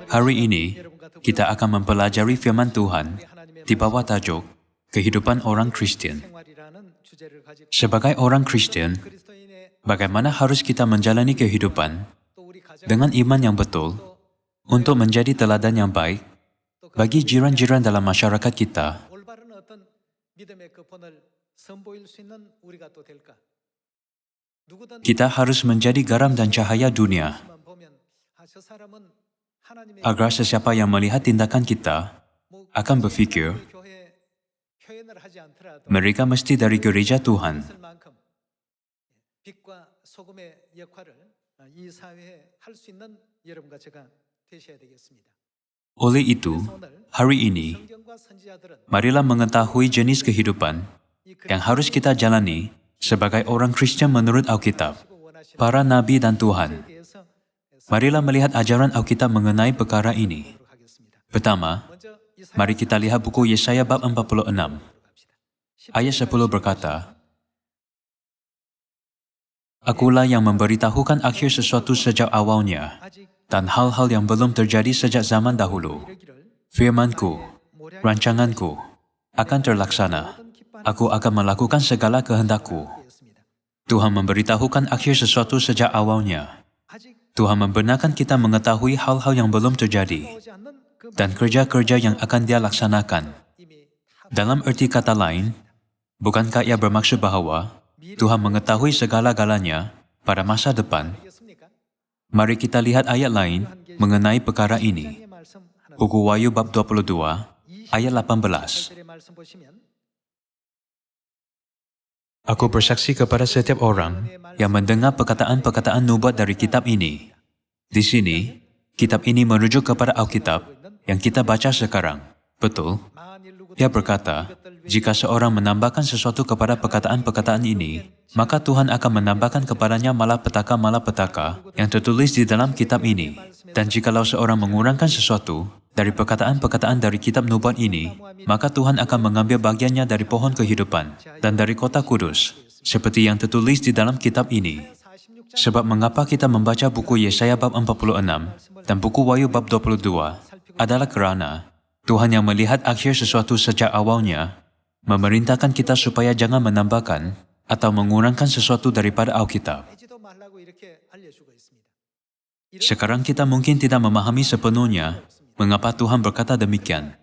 Hari ini, kita akan mempelajari firman Tuhan di bawah tajuk Kehidupan Orang Kristen. Sebagai orang Kristen, bagaimana harus kita menjalani kehidupan dengan iman yang betul untuk menjadi teladan yang baik bagi jiran-jiran dalam masyarakat kita? Kita harus menjadi garam dan cahaya dunia, agar sesiapa yang melihat tindakan kita akan berfikir, mereka mesti dari gereja Tuhan. Oleh itu, hari ini, marilah mengetahui jenis kehidupan yang harus kita jalani sebagai orang Kristen menurut Alkitab, para nabi dan Tuhan. Marilah melihat ajaran Alkitab mengenai perkara ini. Pertama, mari kita lihat buku Yesaya bab 46. Ayat 10 berkata, Akulah yang memberitahukan akhir sesuatu sejak awalnya, dan hal-hal yang belum terjadi sejak zaman dahulu. Firmanku, rancanganku, akan terlaksana. Aku akan melakukan segala kehendakku. Tuhan memberitahukan akhir sesuatu sejak awalnya. Tuhan membenarkan kita mengetahui hal-hal yang belum terjadi dan kerja-kerja yang akan Dia laksanakan. Dalam erti kata lain, bukankah Ia bermaksud bahwa Tuhan mengetahui segala-galanya pada masa depan? Mari kita lihat ayat lain mengenai perkara ini. Buku Wahyu bab 22, ayat 18. Aku bersaksi kepada setiap orang yang mendengar perkataan-perkataan nubuat dari kitab ini. Di sini, kitab ini merujuk kepada Alkitab yang kita baca sekarang. Betul? Ia berkata, jika seorang menambahkan sesuatu kepada perkataan-perkataan ini, maka Tuhan akan menambahkan kepadanya malapetaka-malapetaka yang tertulis di dalam kitab ini. Dan jikalau seorang mengurangkan sesuatu dari perkataan-perkataan dari kitab nubuat ini, maka Tuhan akan mengambil bagiannya dari pohon kehidupan dan dari kota kudus, seperti yang tertulis di dalam kitab ini. Sebab mengapa kita membaca buku Yesaya bab 46 dan buku Wahyu bab 22 adalah kerana Tuhan yang melihat akhir sesuatu sejak awalnya memerintahkan kita supaya jangan menambahkan atau mengurangkan sesuatu daripada Alkitab. Sekarang kita mungkin tidak memahami sepenuhnya mengapa Tuhan berkata demikian.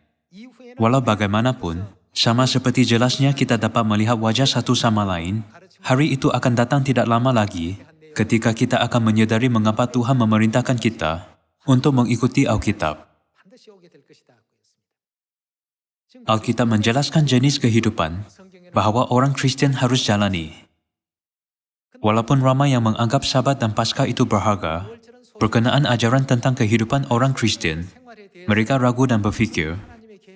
Walau bagaimanapun, sama seperti jelasnya kita dapat melihat wajah satu sama lain, hari itu akan datang tidak lama lagi ketika kita akan menyadari mengapa Tuhan memerintahkan kita untuk mengikuti Alkitab. Alkitab menjelaskan jenis kehidupan bahwa orang Kristen harus jalani. Walaupun ramai yang menganggap Sabat dan Paskah itu berharga, berkenaan ajaran tentang kehidupan orang Kristen, mereka ragu dan berfikir,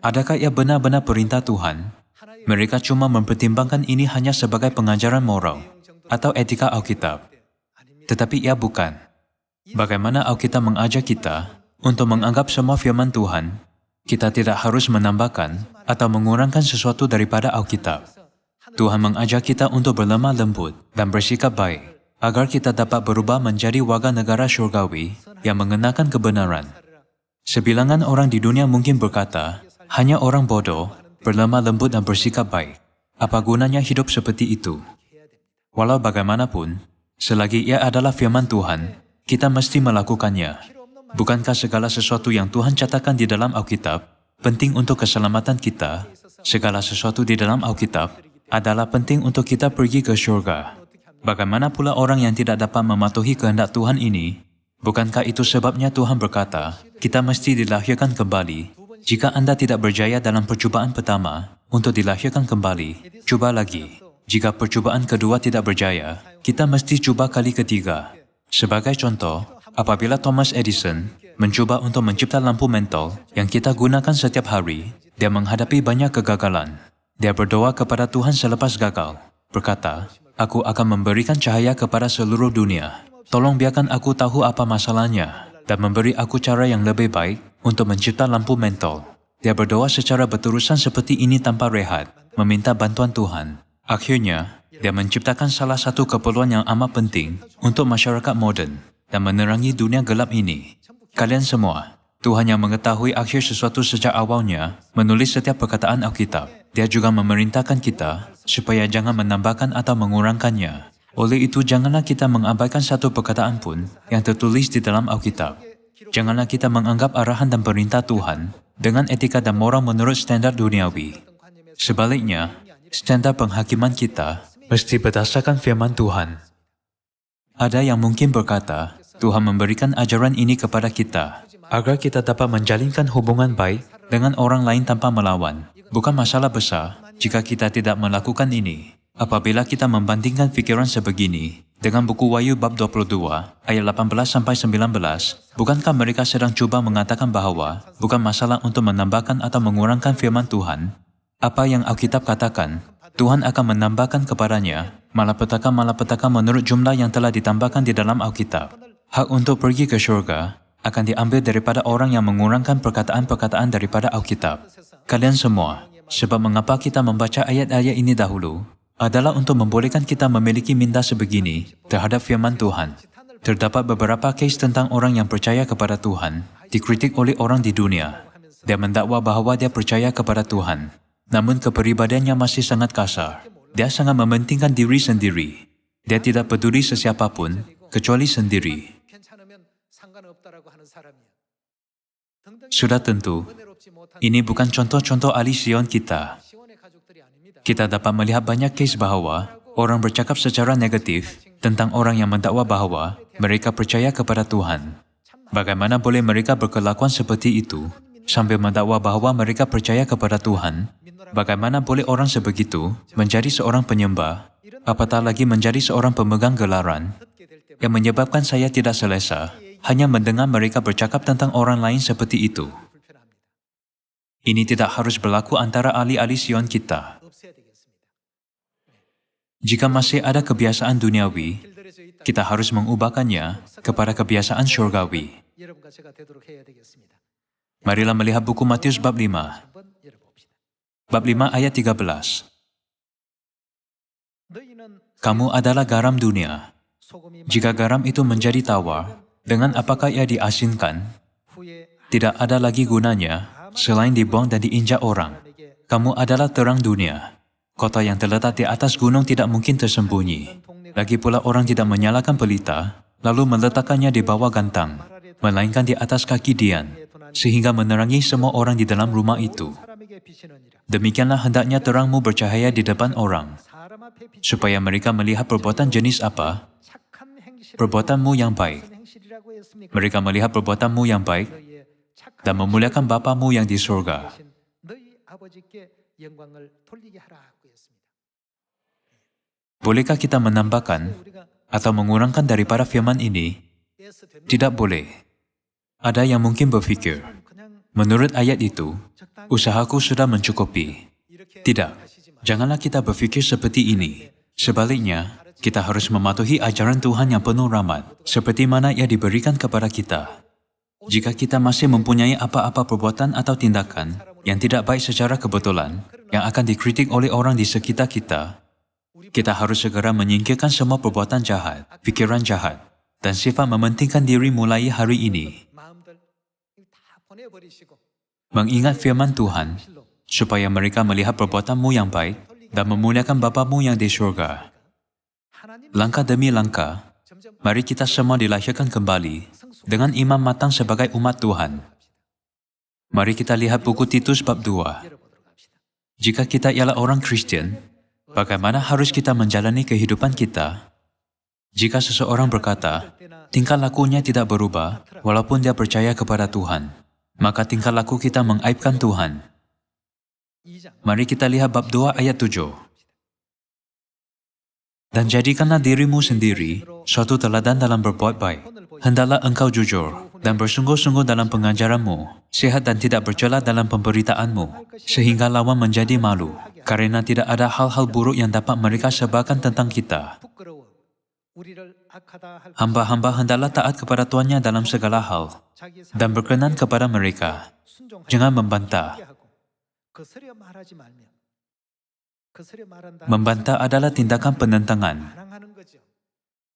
adakah ia benar-benar perintah Tuhan? Mereka cuma mempertimbangkan ini hanya sebagai pengajaran moral atau etika Alkitab. Tetapi ia bukan. Bagaimana Alkitab mengajar kita untuk menganggap semua firman Tuhan, kita tidak harus menambahkan atau mengurangkan sesuatu daripada Alkitab. Tuhan mengajar kita untuk berlemah lembut dan bersikap baik, agar kita dapat berubah menjadi warga negara syurgawi yang mengenakan kebenaran. Sebilangan orang di dunia mungkin berkata, hanya orang bodoh, berlemah lembut dan bersikap baik. Apa gunanya hidup seperti itu? Walau bagaimanapun, selagi ia adalah firman Tuhan, kita mesti melakukannya. Bukankah segala sesuatu yang Tuhan catatkan di dalam Alkitab penting untuk keselamatan kita? Segala sesuatu di dalam Alkitab adalah penting untuk kita pergi ke syurga. Bagaimana pula orang yang tidak dapat mematuhi kehendak Tuhan ini? Bukankah itu sebabnya Tuhan berkata, kita mesti dilahirkan kembali. Jika Anda tidak berjaya dalam percubaan pertama untuk dilahirkan kembali, cuba lagi. Jika percubaan kedua tidak berjaya, kita mesti cuba kali ketiga. Sebagai contoh, apabila Thomas Edison mencuba untuk mencipta lampu mentol yang kita gunakan setiap hari, dia menghadapi banyak kegagalan. Dia berdoa kepada Tuhan selepas gagal, berkata, Aku akan memberikan cahaya kepada seluruh dunia. Tolong biarkan aku tahu apa masalahnya dan memberi aku cara yang lebih baik untuk mencipta lampu mentol. Dia berdoa secara berterusan seperti ini tanpa rehat, meminta bantuan Tuhan. Akhirnya, dia menciptakan salah satu keperluan yang amat penting untuk masyarakat moden dan menerangi dunia gelap ini. Kalian semua, Tuhan yang mengetahui akhir sesuatu sejak awalnya menulis setiap perkataan Alkitab. Dia juga memerintahkan kita supaya jangan menambahkan atau mengurangkannya. Oleh itu, janganlah kita mengabaikan satu perkataan pun yang tertulis di dalam Alkitab. Janganlah kita menganggap arahan dan perintah Tuhan dengan etika dan moral menurut standar duniawi. Sebaliknya, standar penghakiman kita mesti berdasarkan firman Tuhan. Ada yang mungkin berkata, Tuhan memberikan ajaran ini kepada kita agar kita dapat menjalinkan hubungan baik dengan orang lain tanpa melawan. Bukan masalah besar jika kita tidak melakukan ini. Apabila kita membandingkan fikiran sebegini dengan buku Wahyu bab 22 ayat 18-19, bukankah mereka sedang cuba mengatakan bahawa bukan masalah untuk menambahkan atau mengurangkan firman Tuhan? Apa yang Alkitab katakan, Tuhan akan menambahkan kepadanya malapetaka-malapetaka menurut jumlah yang telah ditambahkan di dalam Alkitab. Hak untuk pergi ke syurga akan diambil daripada orang yang mengurangkan perkataan-perkataan daripada Alkitab. Kalian semua, sebab mengapa kita membaca ayat-ayat ini dahulu adalah untuk membolehkan kita memiliki minda sebegini terhadap firman Tuhan. Terdapat beberapa kes tentang orang yang percaya kepada Tuhan dikritik oleh orang di dunia. Dia mendakwa bahawa dia percaya kepada Tuhan, namun kepribadiannya masih sangat kasar. Dia sangat mementingkan diri sendiri. Dia tidak peduli sesiapapun kecuali sendiri. Sudah tentu, ini bukan contoh-contoh ahli Sion kita. Kita dapat melihat banyak kes bahawa orang bercakap secara negatif tentang orang yang mendakwa bahawa mereka percaya kepada Tuhan. Bagaimana boleh mereka berkelakuan seperti itu sambil mendakwa bahawa mereka percaya kepada Tuhan? Bagaimana boleh orang sebegitu menjadi seorang penyembah, apatah lagi menjadi seorang pemegang gelaran? Yang menyebabkan saya tidak selesa hanya mendengar mereka bercakap tentang orang lain seperti itu. Ini tidak harus berlaku antara ahli-ahli Sion kita. Jika masih ada kebiasaan duniawi, kita harus mengubahkannya kepada kebiasaan syurgawi. Marilah melihat buku Matius bab 5. Bab 5 ayat 13. Kamu adalah garam dunia. Jika garam itu menjadi tawar, dengan apakah ia diasinkan? Tidak ada lagi gunanya selain dibuang dan diinjak orang. Kamu adalah terang dunia. Kota yang terletak di atas gunung tidak mungkin tersembunyi. Lagi pula orang tidak menyalakan pelita, lalu meletakkannya di bawah gantang, melainkan di atas kaki dian, sehingga menerangi semua orang di dalam rumah itu. Demikianlah hendaknya terangmu bercahaya di depan orang, supaya mereka melihat perbuatan jenis apa, perbuatanmu yang baik. Mereka melihat perbuatanmu yang baik dan memuliakan Bapamu yang di surga. Bolehkah kita menambahkan atau mengurangkan daripada firman ini? Tidak boleh. Ada yang mungkin berfikir, menurut ayat itu, usahaku sudah mencukupi. Tidak, janganlah kita berfikir seperti ini. Sebaliknya, kita harus mematuhi ajaran Tuhan yang penuh rahmat, seperti mana ia diberikan kepada kita. Jika kita masih mempunyai apa-apa perbuatan atau tindakan yang tidak baik secara kebetulan, yang akan dikritik oleh orang di sekitar kita, kita harus segera menyingkirkan semua perbuatan jahat, pikiran jahat, dan sifat mementingkan diri mulai hari ini. Mengingat firman Tuhan, supaya mereka melihat perbuatanmu yang baik dan memuliakan Bapamu yang di surga. Langkah demi langkah, mari kita semua dilahirkan kembali dengan iman matang sebagai umat Tuhan. Mari kita lihat buku Titus bab 2. Jika kita ialah orang Kristen, bagaimana harus kita menjalani kehidupan kita? Jika seseorang berkata, tingkah lakunya tidak berubah walaupun dia percaya kepada Tuhan, maka tingkah laku kita mengaibkan Tuhan. Mari kita lihat bab 2 ayat 7. Dan jadikanlah dirimu sendiri suatu teladan dalam berbuat baik. Hendaklah engkau jujur dan bersungguh-sungguh dalam pengajaranmu, sihat dan tidak bercela dalam pemberitaanmu, sehingga lawan menjadi malu, karena tidak ada hal-hal buruk yang dapat mereka sebarkan tentang kita. Hamba-hamba hendaklah taat kepada tuannya dalam segala hal, dan berkenan kepada mereka. Jangan membantah. Membantah adalah tindakan penentangan.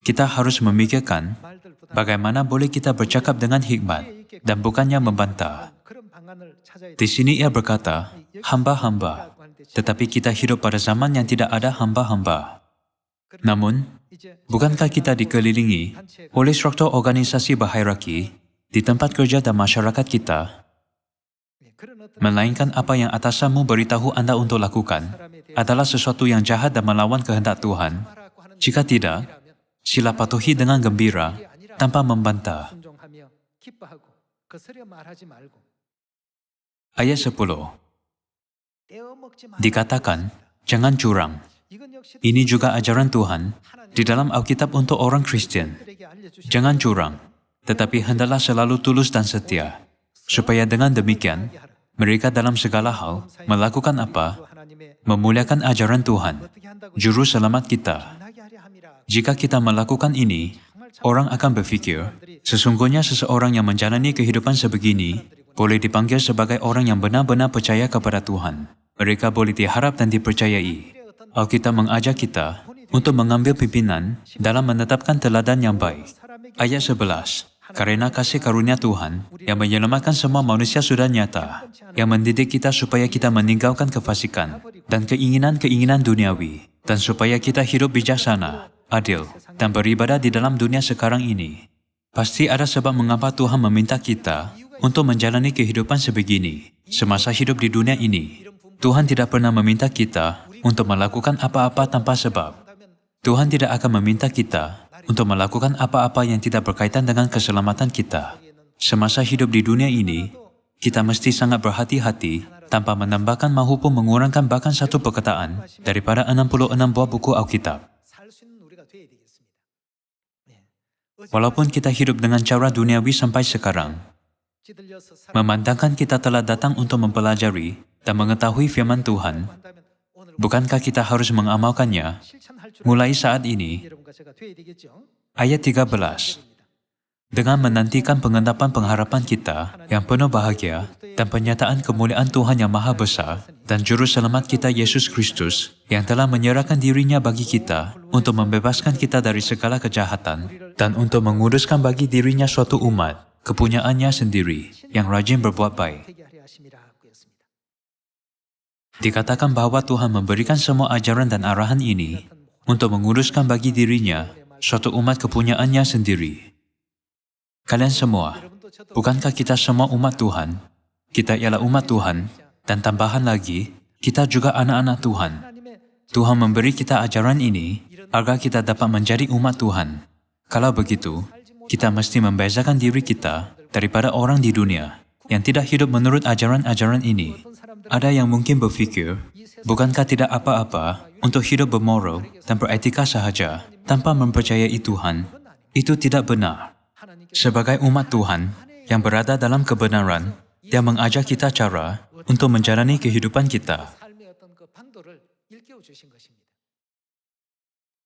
Kita harus memikirkan bagaimana boleh kita bercakap dengan hikmat dan bukannya membantah. Di sini ia berkata, hamba-hamba, tetapi kita hidup pada zaman yang tidak ada hamba-hamba. Namun, bukankah kita dikelilingi oleh struktur organisasi berhierarki di tempat kerja dan masyarakat kita? Melainkan apa yang atasanmu beritahu Anda untuk lakukan adalah sesuatu yang jahat dan melawan kehendak Tuhan. Jika tidak, sila patuhi dengan gembira tanpa membantah. Ayat 10. Dikatakan, jangan curang. Ini juga ajaran Tuhan di dalam Alkitab untuk orang Kristen. Jangan curang, tetapi hendaklah selalu tulus dan setia, supaya dengan demikian, mereka dalam segala hal melakukan apa? Memuliakan ajaran Tuhan, Juru Selamat kita. Jika kita melakukan ini, orang akan berfikir, sesungguhnya seseorang yang menjalani kehidupan sebegini boleh dipanggil sebagai orang yang benar-benar percaya kepada Tuhan. Mereka boleh diharap dan dipercayai. Alkitab mengajak kita untuk mengambil pimpinan dalam menetapkan teladan yang baik. Ayat 11. Karena kasih karunia Tuhan yang menyelamatkan semua manusia sudah nyata, yang mendidik kita supaya kita meninggalkan kefasikan dan keinginan-keinginan duniawi, dan supaya kita hidup bijaksana, adil, dan beribadah di dalam dunia sekarang ini. Pasti ada sebab mengapa Tuhan meminta kita untuk menjalani kehidupan sebegini. Semasa hidup di dunia ini, Tuhan tidak pernah meminta kita untuk melakukan apa-apa tanpa sebab. Tuhan tidak akan meminta kita untuk melakukan apa-apa yang tidak berkaitan dengan keselamatan kita. Semasa hidup di dunia ini, kita mesti sangat berhati-hati tanpa menambahkan maupun mengurangkan bahkan satu perkataan daripada 66 buah buku Alkitab. Walaupun kita hidup dengan cara duniawi sampai sekarang, memandangkan kita telah datang untuk mempelajari dan mengetahui firman Tuhan, bukankah kita harus mengamalkannya mulai saat ini? Ayat 13. Dengan menantikan pengendapan pengharapan kita yang penuh bahagia dan penyataan kemuliaan Tuhan yang Maha Besar dan Juru Selamat kita Yesus Kristus yang telah menyerahkan dirinya bagi kita untuk membebaskan kita dari segala kejahatan dan untuk menguduskan bagi dirinya suatu umat, kepunyaannya sendiri yang rajin berbuat baik. Dikatakan bahwa Tuhan memberikan semua ajaran dan arahan ini untuk menguruskan bagi dirinya suatu umat kepunyaannya sendiri. Kalian semua, bukankah kita semua umat Tuhan? Kita ialah umat Tuhan, dan tambahan lagi, kita juga anak-anak Tuhan. Tuhan memberi kita ajaran ini agar kita dapat menjadi umat Tuhan. Kalau begitu, kita mesti membezakan diri kita daripada orang di dunia yang tidak hidup menurut ajaran-ajaran ini. Ada yang mungkin berfikir, bukankah tidak apa-apa untuk hidup bermoral dan beretika sahaja tanpa mempercayai Tuhan? Itu tidak benar. Sebagai umat Tuhan yang berada dalam kebenaran, Dia mengajak kita cara untuk menjalani kehidupan kita.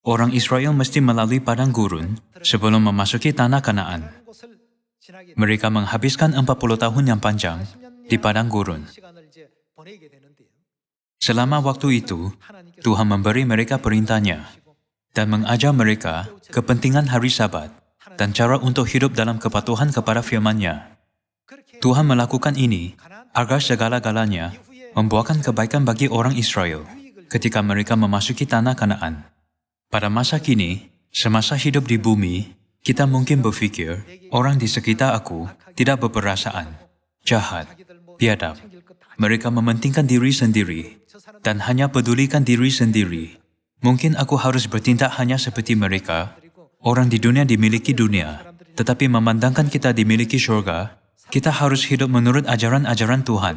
Orang Israel mesti melalui padang gurun sebelum memasuki tanah Kanaan. Mereka menghabiskan 40 tahun yang panjang di padang gurun. Selama waktu itu, Tuhan memberi mereka perintahnya dan mengajar mereka kepentingan hari Sabat dan cara untuk hidup dalam kepatuhan kepada firman-Nya. Tuhan melakukan ini agar segala-galanya membuahkan kebaikan bagi orang Israel ketika mereka memasuki tanah Kanaan. Pada masa kini, semasa hidup di bumi, kita mungkin berfikir orang di sekitar aku tidak berperasaan, jahat, biadab. Mereka mementingkan diri sendiri dan hanya pedulikan diri sendiri. Mungkin aku harus bertindak hanya seperti mereka. Orang di dunia dimiliki dunia, tetapi memandangkan kita dimiliki syurga, kita harus hidup menurut ajaran-ajaran Tuhan.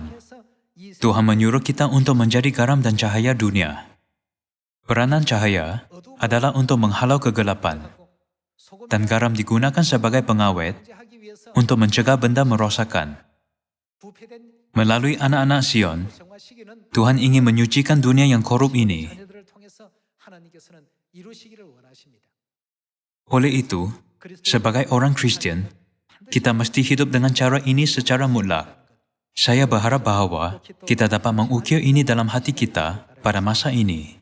Tuhan menyuruh kita untuk menjadi garam dan cahaya dunia. Peranan cahaya adalah untuk menghalau kegelapan, dan garam digunakan sebagai pengawet untuk mencegah benda merosakkan. Melalui anak-anak Sion, Tuhan ingin menyucikan dunia yang korup ini. Oleh itu, sebagai orang Kristen, kita mesti hidup dengan cara ini secara mutlak. Saya berharap bahwa kita dapat mengukir ini dalam hati kita pada masa ini.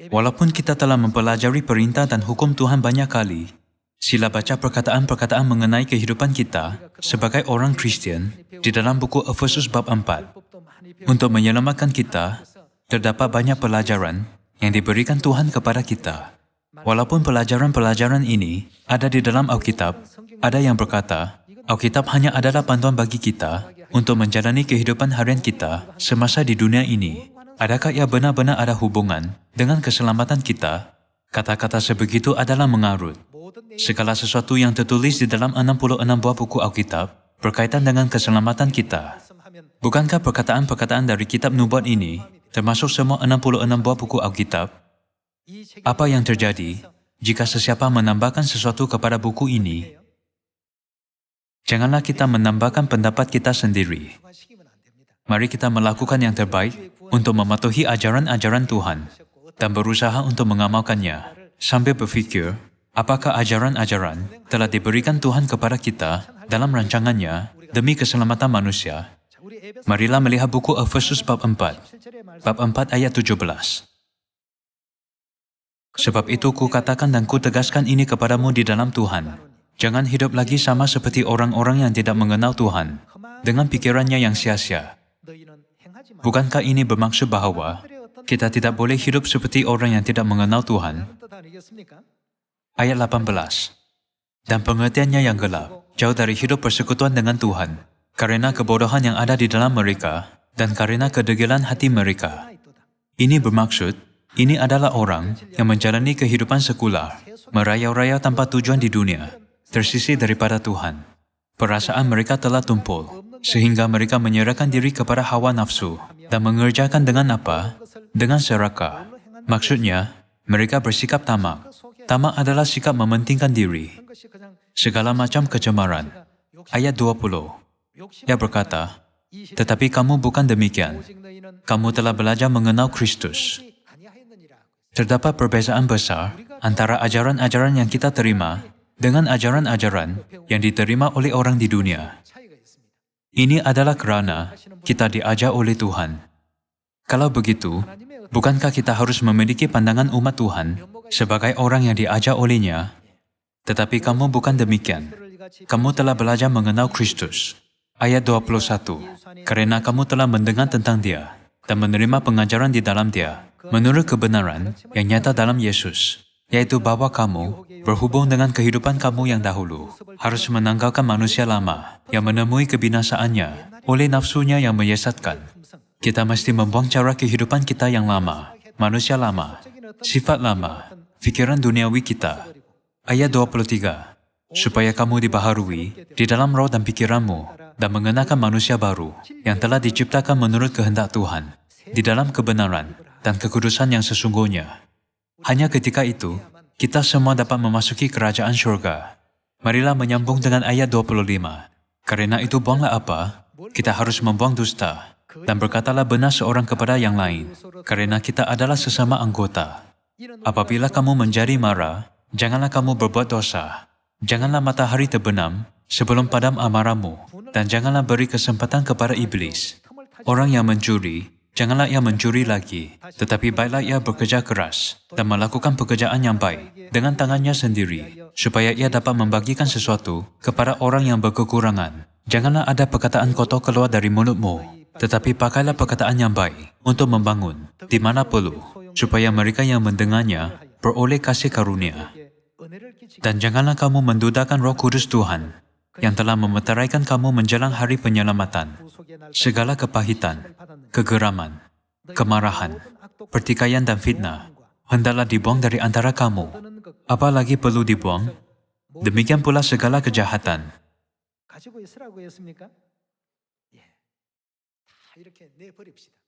Walaupun kita telah mempelajari perintah dan hukum Tuhan banyak kali, Sila baca perkataan-perkataan mengenai kehidupan kita sebagai orang Kristen di dalam buku Efesus bab 4. Untuk menyelamatkan kita, terdapat banyak pelajaran yang diberikan Tuhan kepada kita. Walaupun pelajaran-pelajaran ini ada di dalam Alkitab, ada yang berkata, Alkitab hanya adalah panduan bagi kita untuk menjalani kehidupan harian kita semasa di dunia ini. Adakah ia benar-benar ada hubungan dengan keselamatan kita? Kata-kata sebegitu adalah mengarut. Segala sesuatu yang tertulis di dalam 66 buah buku Alkitab berkaitan dengan keselamatan kita. Bukankah perkataan-perkataan dari kitab nubuat ini termasuk semua 66 buah buku Alkitab? Apa yang terjadi jika sesiapa menambahkan sesuatu kepada buku ini? Janganlah kita menambahkan pendapat kita sendiri. Mari kita melakukan yang terbaik untuk mematuhi ajaran-ajaran Tuhan dan berusaha untuk mengamalkannya sambil berfikir, apakah ajaran-ajaran telah diberikan Tuhan kepada kita dalam rancangannya demi keselamatan manusia? Marilah melihat buku Efesus bab 4. Bab 4 ayat 17. Sebab itu kukatakan dan kutegaskan ini kepadamu di dalam Tuhan. Jangan hidup lagi sama seperti orang-orang yang tidak mengenal Tuhan, dengan pikirannya yang sia-sia. Bukankah ini bermaksud bahwa kita tidak boleh hidup seperti orang yang tidak mengenal Tuhan? Ayat 18. Dan pengertiannya yang gelap, jauh dari hidup persekutuan dengan Tuhan, karena kebodohan yang ada di dalam mereka, dan karena kedegilan hati mereka. Ini bermaksud, ini adalah orang yang menjalani kehidupan sekular, merayau-rayau tanpa tujuan di dunia, tersisih daripada Tuhan. Perasaan mereka telah tumpul, sehingga mereka menyerahkan diri kepada hawa nafsu dan mengerjakan dengan apa? Dengan serakah. Maksudnya, mereka bersikap tamak. Tamak adalah sikap mementingkan diri. Segala macam kecemaran. Ayat 20. Ia berkata, tetapi kamu bukan demikian. Kamu telah belajar mengenal Kristus. Terdapat perbezaan besar antara ajaran-ajaran yang kita terima dengan ajaran-ajaran yang diterima oleh orang di dunia. Ini adalah kerana kita diajar oleh Tuhan. Kalau begitu, bukankah kita harus memiliki pandangan umat Tuhan sebagai orang yang diajar olehnya? Tetapi kamu bukan demikian. Kamu telah belajar mengenal Kristus. Ayat 21. Karena kamu telah mendengar tentang Dia dan menerima pengajaran di dalam Dia, menurut kebenaran yang nyata dalam Yesus, yaitu bahwa kamu, berhubung dengan kehidupan kamu yang dahulu, harus menanggalkan manusia lama yang menemui kebinasaannya oleh nafsunya yang menyesatkan. Kita mesti membuang cara kehidupan kita yang lama, manusia lama, sifat lama, fikiran duniawi kita. Ayat 23. Supaya kamu dibaharui di dalam roh dan pikiranmu dan mengenakan manusia baru yang telah diciptakan menurut kehendak Tuhan, di dalam kebenaran dan kekudusan yang sesungguhnya. Hanya ketika itu, kita semua dapat memasuki kerajaan syurga. Marilah menyambung dengan ayat 25. Karena itu buanglah apa? Kita harus membuang dusta. Dan berkatalah benar seorang kepada yang lain. Karena kita adalah sesama anggota. Apabila kamu menjadi marah, janganlah kamu berbuat dosa. Janganlah matahari terbenam sebelum padam amarahmu. Dan janganlah beri kesempatan kepada iblis. Orang yang mencuri, janganlah ia mencuri lagi, tetapi baiklah ia bekerja keras dan melakukan pekerjaan yang baik dengan tangannya sendiri, supaya ia dapat membagikan sesuatu kepada orang yang berkekurangan. Janganlah ada perkataan kotor keluar dari mulutmu, tetapi pakailah perkataan yang baik untuk membangun di mana perlu, supaya mereka yang mendengarnya beroleh kasih karunia. Dan janganlah kamu mendudakan Roh Kudus Tuhan, yang telah memeteraikan kamu menjelang hari penyelamatan. Segala kepahitan, kegeraman, kemarahan, pertikaian dan fitnah hendaklah dibuang dari antara kamu. Apalagi perlu dibuang? Demikian pula segala kejahatan.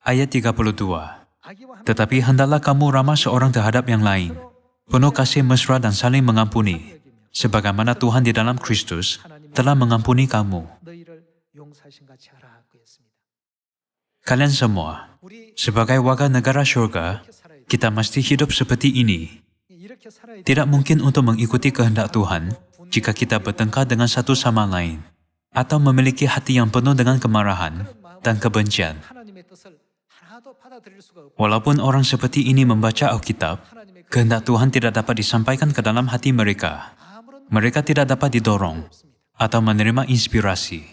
Ayat 32. Tetapi hendaklah kamu ramah seorang terhadap yang lain, penuh kasih mesra dan saling mengampuni, sebagaimana Tuhan di dalam Kristus telah mengampuni kamu. Kalian semua, sebagai warga negara syurga, kita mesti hidup seperti ini. Tidak mungkin untuk mengikuti kehendak Tuhan jika kita bertengkar dengan satu sama lain, atau memiliki hati yang penuh dengan kemarahan dan kebencian. Walaupun orang seperti ini membaca Alkitab, kehendak Tuhan tidak dapat disampaikan ke dalam hati mereka. Mereka tidak dapat didorong atau menerima inspirasi.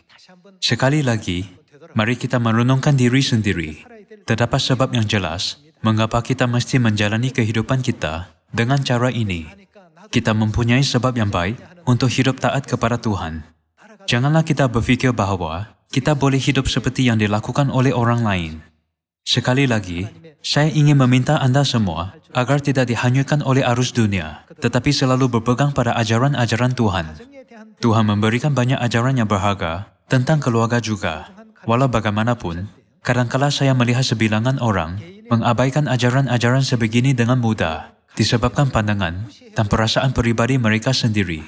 Sekali lagi, mari kita merenungkan diri sendiri. Terdapat sebab yang jelas mengapa kita mesti menjalani kehidupan kita dengan cara ini. Kita mempunyai sebab yang baik untuk hidup taat kepada Tuhan. Janganlah kita berfikir bahawa kita boleh hidup seperti yang dilakukan oleh orang lain. Sekali lagi, saya ingin meminta anda semua agar tidak dihanyutkan oleh arus dunia, tetapi selalu berpegang pada ajaran-ajaran Tuhan. Tuhan memberikan banyak ajaran yang berharga tentang keluarga juga. Walau bagaimanapun, kadang-kala saya melihat sebilangan orang mengabaikan ajaran-ajaran sebegini dengan mudah, disebabkan pandangan dan perasaan pribadi mereka sendiri.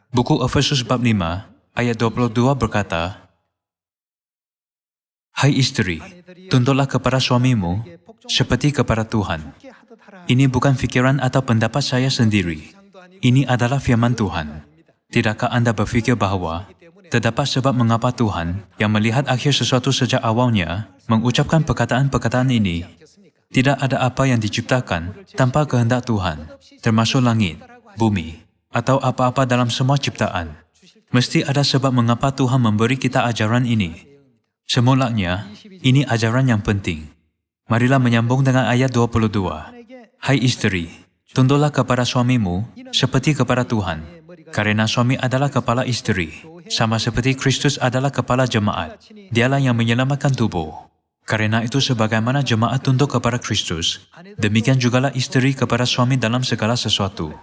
Buku Efesus bab 5, ayat 22 berkata, "Hai istri, tunduklah kepada suamimu seperti kepada Tuhan." Ini bukan fikiran atau pendapat saya sendiri. Ini adalah firman Tuhan. Tidakkah anda berfikir bahawa terdapat sebab mengapa Tuhan yang melihat akhir sesuatu sejak awalnya mengucapkan perkataan-perkataan ini? Tidak ada apa yang diciptakan tanpa kehendak Tuhan, termasuk langit, bumi, atau apa-apa dalam semua ciptaan. Mesti ada sebab mengapa Tuhan memberi kita ajaran ini. Semulanya, ini ajaran yang penting. Marilah menyambung dengan ayat 22. "Hai istri, tunduklah kepada suamimu seperti kepada Tuhan, karena suami adalah kepala istri, sama seperti Kristus adalah kepala jemaat. Dialah yang menyelamatkan tubuh. Karena itu sebagaimana jemaat tunduk kepada Kristus, demikian jugalah istri kepada suami dalam segala sesuatu.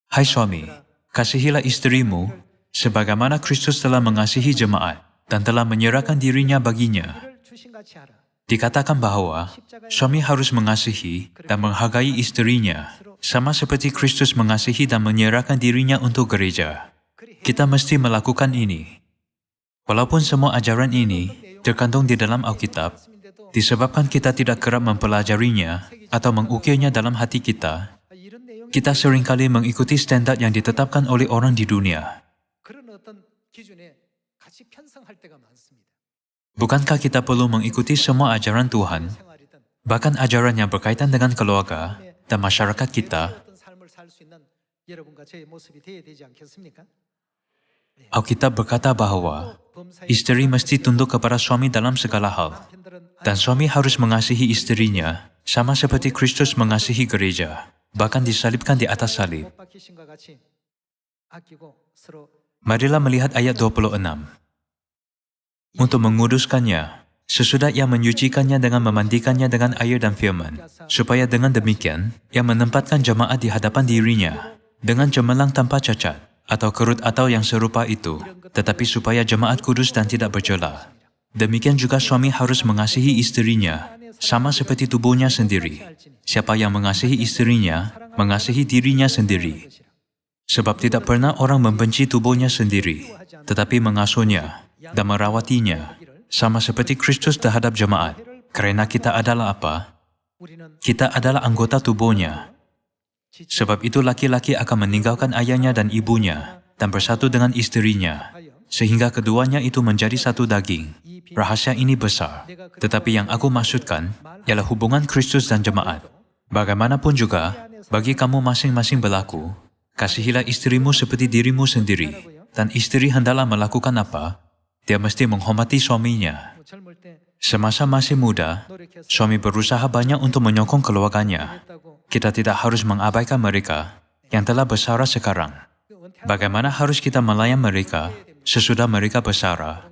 Hai suami, kasihilah istrimu, sebagaimana Kristus telah mengasihi jemaat dan telah menyerahkan dirinya baginya." Dikatakan bahawa suami harus mengasihi dan menghargai istrinya, sama seperti Kristus mengasihi dan menyerahkan dirinya untuk gereja. Kita mesti melakukan ini. Walaupun semua ajaran ini terkandung di dalam Alkitab, disebabkan kita tidak kerap mempelajarinya atau mengukirnya dalam hati kita, kita seringkali mengikuti standar yang ditetapkan oleh orang di dunia. Bukankah kita perlu mengikuti semua ajaran Tuhan, bahkan ajaran yang berkaitan dengan keluarga dan masyarakat kita? Alkitab berkata bahawa istri mesti tunduk kepada suami dalam segala hal, dan suami harus mengasihi istrinya sama seperti Kristus mengasihi gereja, bahkan disalibkan di atas salib. Marilah melihat ayat 26. "Untuk menguduskannya, sesudah ia menyucikannya dengan memandikannya dengan air dan firman, supaya dengan demikian ia menempatkan jemaat di hadapan dirinya, dengan cemerlang tanpa cacat, atau kerut atau yang serupa itu, tetapi supaya jemaat kudus dan tidak bercela. Demikian juga suami harus mengasihi istrinya, sama seperti tubuhnya sendiri. Siapa yang mengasihi istrinya, mengasihi dirinya sendiri. Sebab tidak pernah orang membenci tubuhnya sendiri, tetapi mengasuhnya dan merawatinya, sama seperti Kristus terhadap jemaat. Karena kita adalah apa? Kita adalah anggota tubuhnya. Sebab itu laki-laki akan meninggalkan ayahnya dan ibunya dan bersatu dengan istrinya, sehingga keduanya itu menjadi satu daging. Rahasia ini besar, tetapi yang aku maksudkan ialah hubungan Kristus dan jemaat. Bagaimanapun juga, bagi kamu masing-masing berlaku, kasihilah istrimu seperti dirimu sendiri, dan istri hendaklah melakukan apa? Dia mesti menghormati suaminya. Semasa masih muda, suami berusaha banyak untuk menyokong keluarganya. Kita tidak harus mengabaikan mereka yang telah bersara sekarang. Bagaimana harus kita melayan mereka sesudah mereka bersara?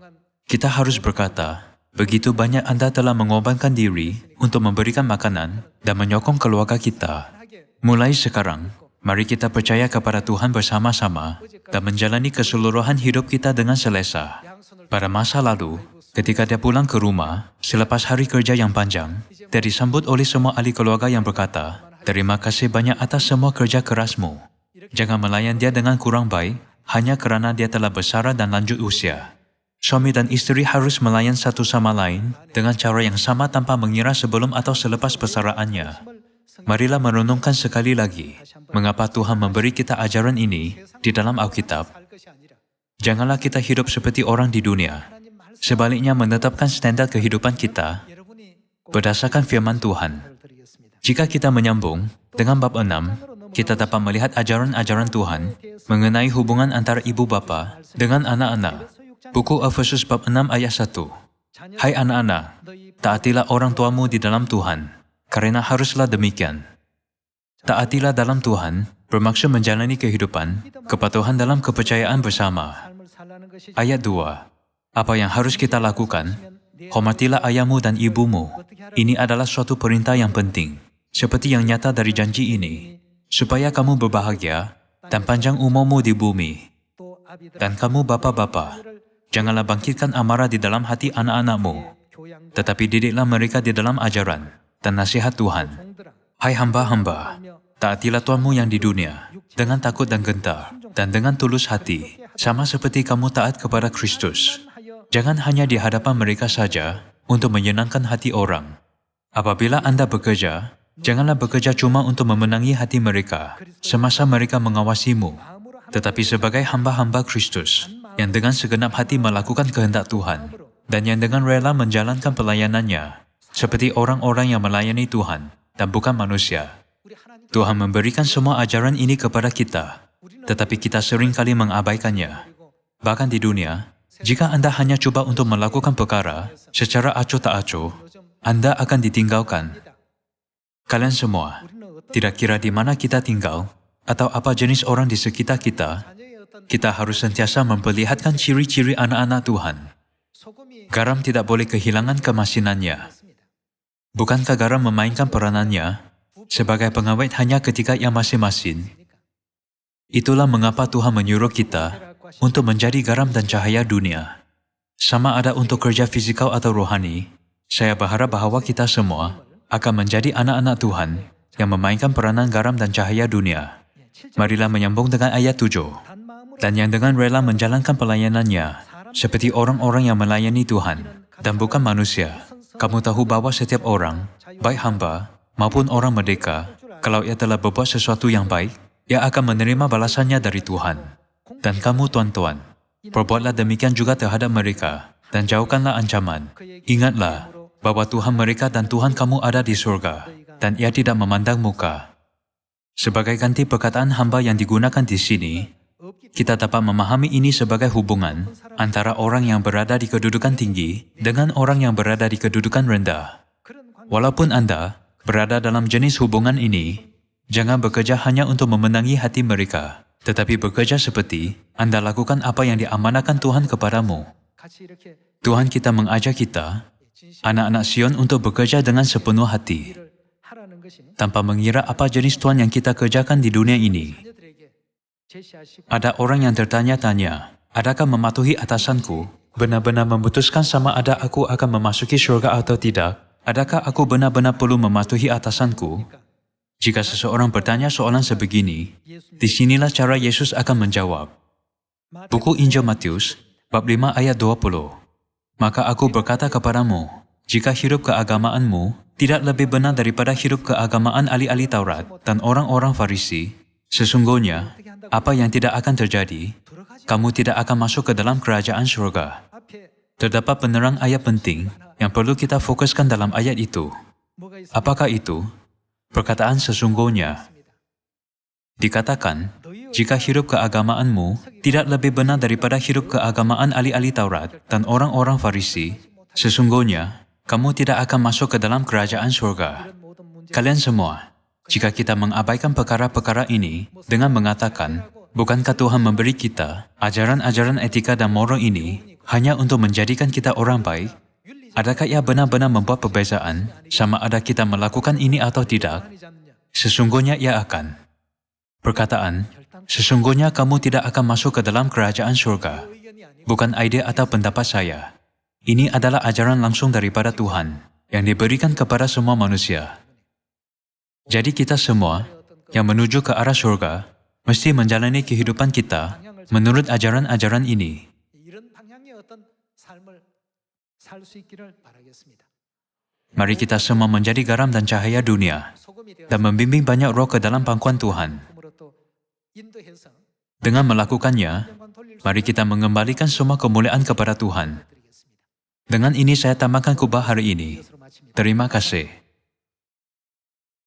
Kita harus berkata, begitu banyak Anda telah mengorbankan diri untuk memberikan makanan dan menyokong keluarga kita. Mulai sekarang, mari kita percaya kepada Tuhan bersama-sama dan menjalani keseluruhan hidup kita dengan selesa. Pada masa lalu, ketika dia pulang ke rumah, selepas hari kerja yang panjang, dia disambut oleh semua ahli keluarga yang berkata, "Terima kasih banyak atas semua kerja kerasmu." Jangan melayan dia dengan kurang baik, hanya kerana dia telah bersara dan lanjut usia. Suami dan istri harus melayan satu sama lain dengan cara yang sama tanpa mengira sebelum atau selepas bersaraannya. Marilah merenungkan sekali lagi, mengapa Tuhan memberi kita ajaran ini di dalam Alkitab. Janganlah kita hidup seperti orang di dunia. Sebaliknya menetapkan standar kehidupan kita berdasarkan firman Tuhan. Jika kita menyambung dengan bab 6, kita dapat melihat ajaran-ajaran Tuhan mengenai hubungan antara ibu bapa dengan anak-anak. Buku Efesus bab 6 ayat 1. Hai anak-anak, taatilah orang tuamu di dalam Tuhan, karena haruslah demikian. Taatilah dalam Tuhan bermaksud menjalani kehidupan, kepatuhan dalam kepercayaan bersama. Ayat 2. Apa yang harus kita lakukan? Hormatilah ayahmu dan ibumu. Ini adalah suatu perintah yang penting, seperti yang nyata dari janji ini, supaya kamu berbahagia dan panjang umurmu di bumi. Dan kamu bapa-bapa, janganlah bangkitkan amarah di dalam hati anak-anakmu, tetapi didiklah mereka di dalam ajaran dan nasihat Tuhan. Hai hamba-hamba, taatilah Tuhanmu yang di dunia, dengan takut dan gentar, dan dengan tulus hati, sama seperti kamu taat kepada Kristus. Jangan hanya di hadapan mereka saja, untuk menyenangkan hati orang. Apabila Anda bekerja, janganlah bekerja cuma untuk memenangi hati mereka, semasa mereka mengawasimu, tetapi sebagai hamba-hamba Kristus, yang dengan segenap hati melakukan kehendak Tuhan, dan yang dengan rela menjalankan pelayanannya, seperti orang-orang yang melayani Tuhan, dan bukan manusia. Tuhan memberikan semua ajaran ini kepada kita, tetapi kita seringkali mengabaikannya. Bahkan di dunia, jika Anda hanya coba untuk melakukan perkara secara acuh tak acuh, Anda akan ditinggalkan. Kalian semua, tidak kira di mana kita tinggal, atau apa jenis orang di sekitar kita harus sentiasa memperlihatkan ciri-ciri anak-anak Tuhan. Garam tidak boleh kehilangan kemasinannya. Bukankah garam memainkan peranannya sebagai pengawet hanya ketika ia masih masin? Itulah mengapa Tuhan menyuruh kita untuk menjadi garam dan cahaya dunia. Sama ada untuk kerja fisikal atau rohani, saya berharap bahwa kita semua akan menjadi anak-anak Tuhan yang memainkan peranan garam dan cahaya dunia. Marilah menyambung dengan ayat 7. Dan yang dengan rela menjalankan pelayanannya, seperti orang-orang yang melayani Tuhan, dan bukan manusia. Kamu tahu bahwa setiap orang, baik hamba maupun orang merdeka, kalau ia telah berbuat sesuatu yang baik, ia akan menerima balasannya dari Tuhan. Dan kamu tuan-tuan, perbuatlah demikian juga terhadap mereka, dan jauhkanlah ancaman. Ingatlah bahwa Tuhan mereka dan Tuhan kamu ada di surga, dan ia tidak memandang muka. Sebagai ganti perkataan hamba yang digunakan di sini, kita dapat memahami ini sebagai hubungan antara orang yang berada di kedudukan tinggi dengan orang yang berada di kedudukan rendah. Walaupun Anda berada dalam jenis hubungan ini, jangan bekerja hanya untuk memenangi hati mereka, tetapi bekerja seperti Anda lakukan apa yang diamanahkan Tuhan kepadamu. Tuhan kita mengajak kita, anak-anak Sion, untuk bekerja dengan sepenuh hati, tanpa mengira apa jenis tuan yang kita kerjakan di dunia ini. Ada orang yang tertanya-tanya, adakah mematuhi atasanku benar-benar memutuskan sama ada aku akan memasuki surga atau tidak? Adakah aku benar-benar perlu mematuhi atasanku? Jika seseorang bertanya soalan sebegini, disinilah cara Yesus akan menjawab. Buku Injil Matius, bab 5 ayat 20. Maka aku berkata kepadamu, jika hidup keagamaanmu tidak lebih benar daripada hidup keagamaan ahli-ahli Taurat dan orang-orang Farisi, sesungguhnya, apa yang tidak akan terjadi, kamu tidak akan masuk ke dalam kerajaan surga. Terdapat penerang ayat penting yang perlu kita fokuskan dalam ayat itu. Apakah itu? Perkataan sesungguhnya. Dikatakan, jika hidup keagamaanmu tidak lebih benar daripada hidup keagamaan ahli-ahli Taurat dan orang-orang Farisi, sesungguhnya, kamu tidak akan masuk ke dalam kerajaan surga. Kalian semua, jika kita mengabaikan perkara-perkara ini dengan mengatakan, bukankah Tuhan memberi kita ajaran-ajaran etika dan moral ini hanya untuk menjadikan kita orang baik? Adakah ia benar-benar membuat perbezaan sama ada kita melakukan ini atau tidak? Sesungguhnya ia akan. Perkataan, sesungguhnya kamu tidak akan masuk ke dalam kerajaan surga, bukan ide atau pendapat saya. Ini adalah ajaran langsung daripada Tuhan yang diberikan kepada semua manusia. Jadi kita semua yang menuju ke arah surga mesti menjalani kehidupan kita menurut ajaran-ajaran ini. Mari kita semua menjadi garam dan cahaya dunia dan membimbing banyak roh ke dalam pangkuan Tuhan. Dengan melakukannya, mari kita mengembalikan semua kemuliaan kepada Tuhan. Dengan ini saya tamatkan khotbah hari ini. Terima kasih.